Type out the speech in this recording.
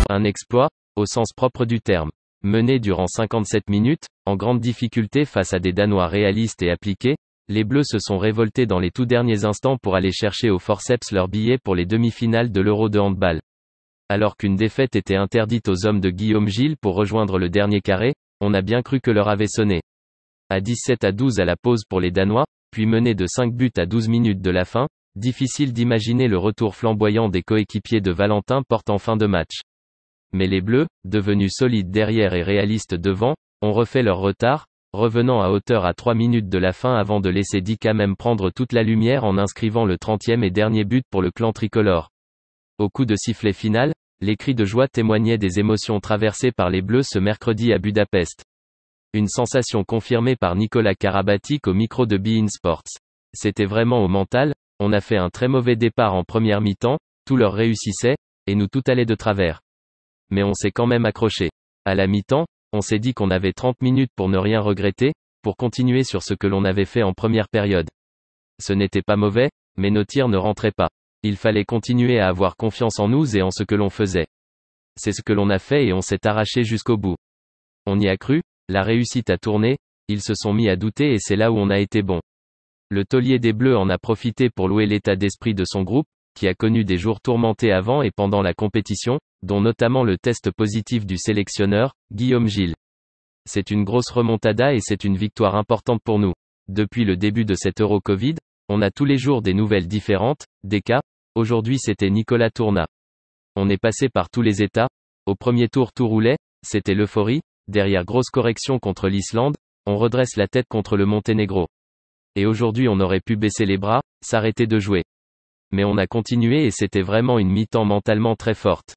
Un exploit, au sens propre du terme. Menés durant 57 minutes, en grande difficulté face à des Danois réalistes et appliqués, les Bleus se sont révoltés dans les tout derniers instants pour aller chercher au forceps leur billet pour les demi-finales de l'Euro de handball. Alors qu'une défaite était interdite aux hommes de Guillaume Gilles pour rejoindre le dernier carré, on a bien cru que l'heure avait sonné. À 17-12 à la pause pour les Danois, puis menés de 5 buts à 12 minutes de la fin, difficile d'imaginer le retour flamboyant des coéquipiers de Valentin Porte en fin de match. Mais les Bleus, devenus solides derrière et réalistes devant, ont refait leur retard, revenant à hauteur à 3 minutes de la fin avant de laisser Dika même prendre toute la lumière en inscrivant le 30e et dernier but pour le clan tricolore. Au coup de sifflet final, les cris de joie témoignaient des émotions traversées par les Bleus ce mercredi à Budapest. Une sensation confirmée par Nicolas Karabatic au micro de beIN Sports. C'était vraiment au mental, on a fait un très mauvais départ en première mi-temps, tout leur réussissait, et nous tout allait de travers. Mais on s'est quand même accroché. À la mi-temps, on s'est dit qu'on avait 30 minutes pour ne rien regretter, pour continuer sur ce que l'on avait fait en première période. Ce n'était pas mauvais, mais nos tirs ne rentraient pas. Il fallait continuer à avoir confiance en nous et en ce que l'on faisait. C'est ce que l'on a fait et on s'est arraché jusqu'au bout. On y a cru, la réussite a tourné, ils se sont mis à douter et c'est là où on a été bon. Le taulier des Bleus en a profité pour louer l'état d'esprit de son groupe, qui a connu des jours tourmentés avant et pendant la compétition, dont notamment le test positif du sélectionneur, Guillaume Gilles. C'est une grosse remontada et c'est une victoire importante pour nous. Depuis le début de cet Euro Covid, on a tous les jours des nouvelles différentes, des cas. Aujourd'hui c'était Nicolas Tourna. On est passé par tous les états. Au premier tour tout roulait, c'était l'euphorie. Derrière grosse correction contre l'Islande, on redresse la tête contre le Monténégro. Et aujourd'hui on aurait pu baisser les bras, s'arrêter de jouer. Mais on a continué et c'était vraiment une mi-temps mentalement très forte.